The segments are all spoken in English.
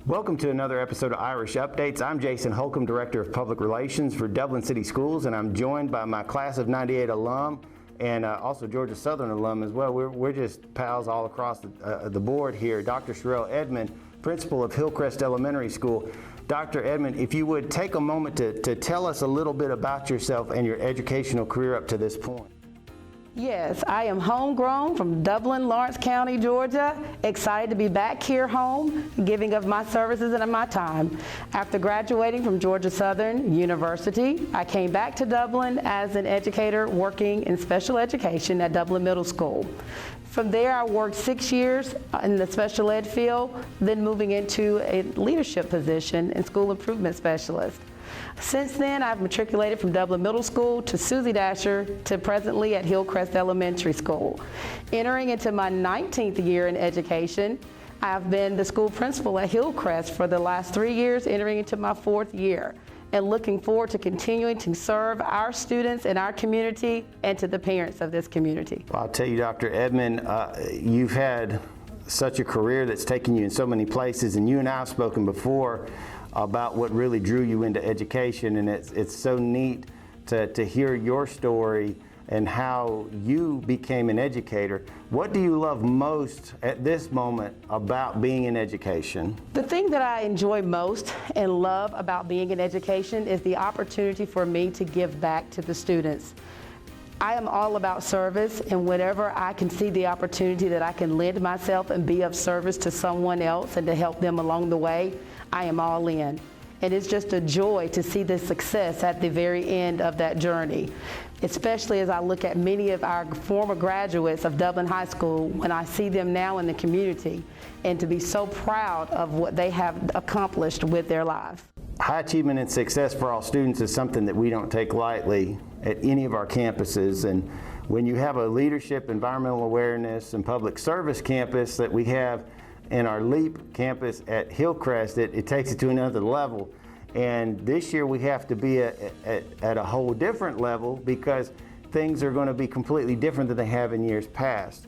Welcome to another episode of Irish Updates. I'm Jason Holcomb, Director of Public Relations for Dublin City Schools, and I'm joined by my class of '98 alum and also Georgia Southern alum as well. We're just pals all across the board here. Dr. Sherrell Edmond, Principal of Hillcrest Elementary School. Dr. Edmond, if you would take a moment to tell us a little bit about yourself and your educational career up to this point. Yes, I am homegrown from Dublin, Lawrence County, Georgia. Excited to be back here home, giving of my services and of my time. After graduating from Georgia Southern University, I came back to Dublin as an educator working in special education at Dublin Middle School. From there, I worked 6 years in the special ed field, then moving into a leadership position in school improvement specialist. Since then, I've matriculated from Dublin Middle School to Susie Dasher to presently at Hillcrest Elementary School. Entering into my 19th year in education, I've been the school principal at Hillcrest for the last 3 years, entering into my 4th year, and looking forward to continuing to serve our students and our community and to the parents of this community. Well, I'll tell you, Dr. Edmond, you've had such a career that's taken you in so many places, and you and I have spoken before about what really drew you into education, and it's so neat to hear your story and how you became an educator. What do you love most at this moment about being in education? The thing that I enjoy most and love about being in education is the opportunity for me to give back to the students. I am all about service, and whenever I can see the opportunity that I can lend myself and be of service to someone else and to help them along the way, I am all in. And it's just a joy to see the success at the very end of that journey, especially as I look at many of our former graduates of Dublin High School when I see them now in the community, and to be so proud of what they have accomplished with their lives. High achievement and success for all students is something that we don't take lightly at any of our campuses. And when you have a leadership, environmental awareness, and public service campus that we have in our LEAP campus at Hillcrest, it takes it to another level. And this year we have to be at a whole different level because things are going to be completely different than they have in years past.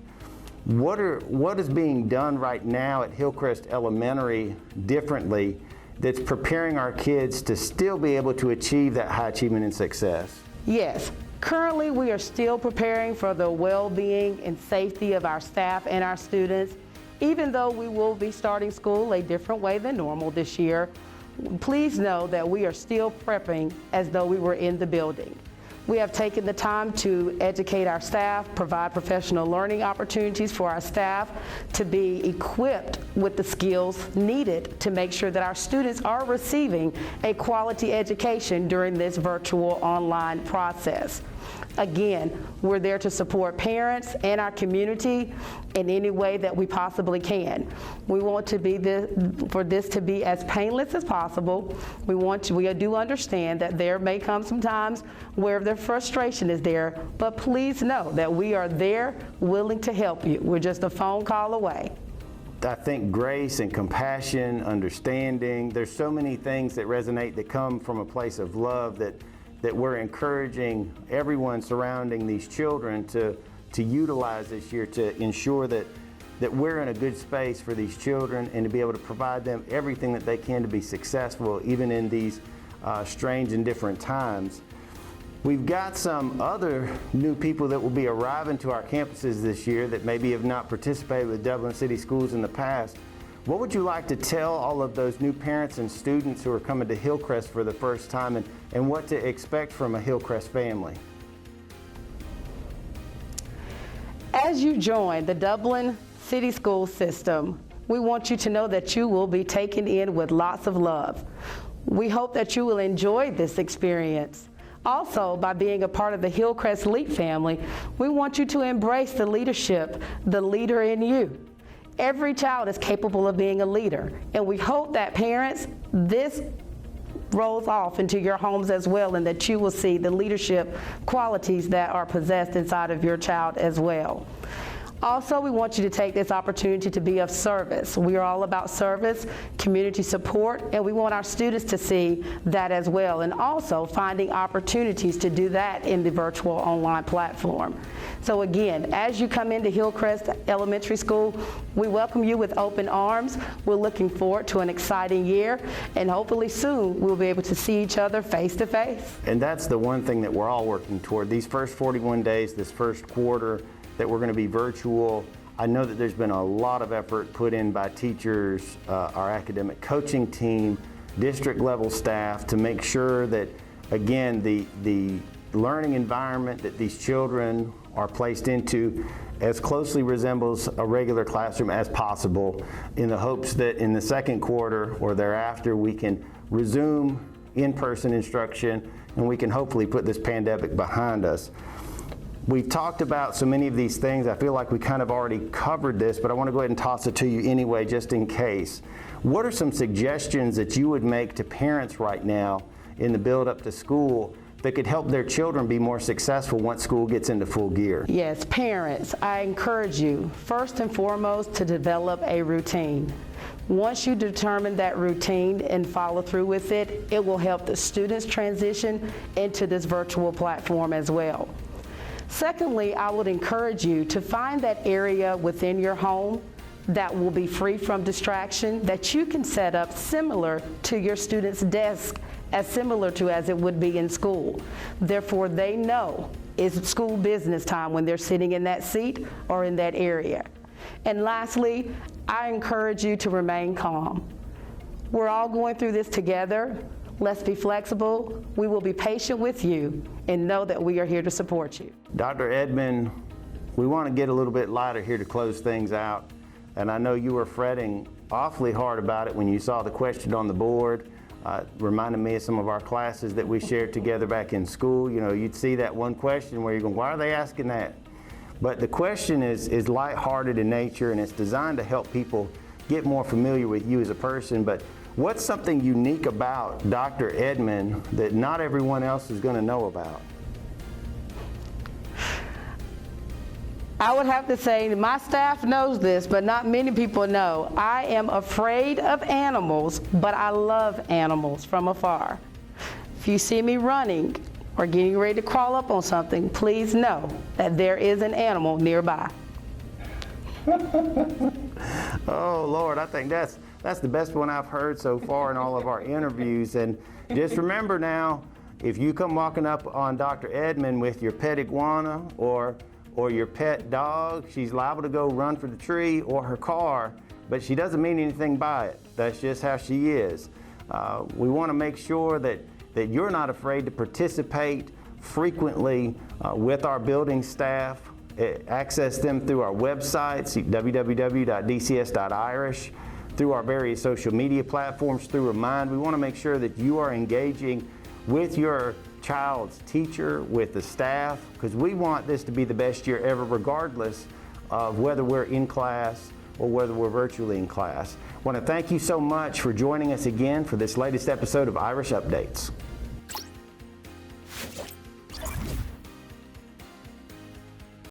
What is being done right now at Hillcrest Elementary differently that's preparing our kids to still be able to achieve that high achievement and success? Yes. Currently, we are still preparing for the well-being and safety of our staff and our students. Even though we will be starting school a different way than normal this year, please know that we are still prepping as though we were in the building. We have taken the time to educate our staff, provide professional learning opportunities for our staff to be equipped with the skills needed to make sure that our students are receiving a quality education during this virtual online process. Again, we're there to support parents and our community in any way that we possibly can. We want to be for this to be as painless as possible. We do understand that there may come some times where the frustration is there, but please know that we are there willing to help you. We're just a phone call away. I think grace and compassion, understanding, there's so many things that resonate that come from a place of love that we're encouraging everyone surrounding these children to utilize this year to ensure that we're in a good space for these children and to be able to provide them everything that they can to be successful even in these strange and different times. We've got some other new people that will be arriving to our campuses this year that maybe have not participated with Dublin City Schools in the past. What would you like to tell all of those new parents and students who are coming to Hillcrest for the first time and what to expect from a Hillcrest family? As you join the Dublin City School system, we want you to know that you will be taken in with lots of love. We hope that you will enjoy this experience. Also, by being a part of the Hillcrest LEAP family, we want you to embrace the leadership, the leader in you. Every child is capable of being a leader, and we hope that parents, this rolls off into your homes as well, and that you will see the leadership qualities that are possessed inside of your child as well. Also, we want you to take this opportunity to be of service. We are all about service, community support, and we want our students to see that as well, and also finding opportunities to do that in the virtual online platform. So again, as you come into Hillcrest Elementary School, we welcome you with open arms. We're looking forward to an exciting year, and hopefully soon we'll be able to see each other face to face. And that's the one thing that we're all working toward. These first 41 days, this first quarter, that we're going to be virtual. I know that there's been a lot of effort put in by teachers, our academic coaching team, district level staff to make sure that, again, the learning environment that these children are placed into as closely resembles a regular classroom as possible, in the hopes that in the second quarter or thereafter we can resume in-person instruction and we can hopefully put this pandemic behind us. We've talked about so many of these things. I feel like we kind of already covered this, but I want to go ahead and toss it to you anyway, just in case. What are some suggestions that you would make to parents right now in the build up to school that could help their children be more successful once school gets into full gear? Yes, parents, I encourage you, first and foremost, to develop a routine. Once you determine that routine and follow through with it, it will help the students transition into this virtual platform as well. Secondly, I would encourage you to find that area within your home that will be free from distraction, that you can set up similar to your student's desk, as similar to as it would be in school. Therefore, they know it's school business time when they're sitting in that seat or in that area. And lastly, I encourage you to remain calm. We're all going through this together. Let's be flexible. We will be patient with you and know that we are here to support you. Dr. Edmond, we want to get a little bit lighter here to close things out. And I know you were fretting awfully hard about it when you saw the question on the board. Reminded me of some of our classes that we shared together back in school. You know, you'd see that one question where you're going, why are they asking that? But the question is lighthearted in nature, and it's designed to help people get more familiar with you as a person. But what's something unique about Dr. Edmond that not everyone else is going to know about? I would have to say my staff knows this, but not many people know. I am afraid of animals, but I love animals from afar. If you see me running or getting ready to crawl up on something, please know that there is an animal nearby. Oh, Lord, I think that's the best one I've heard so far in all of our interviews. And just remember now, if you come walking up on Dr. Edmond with your pet iguana or your pet dog, she's liable to go run for the tree or her car, but she doesn't mean anything by it. That's just how she is. We want to make sure that you're not afraid to participate frequently with our building staff. Access them through our websites, www.dcs.irish, through our various social media platforms, through Remind. We want to make sure that you are engaging with your child's teacher, with the staff, because we want this to be the best year ever, regardless of whether we're in class or whether we're virtually in class. I want to thank you so much for joining us again for this latest episode of Irish Updates.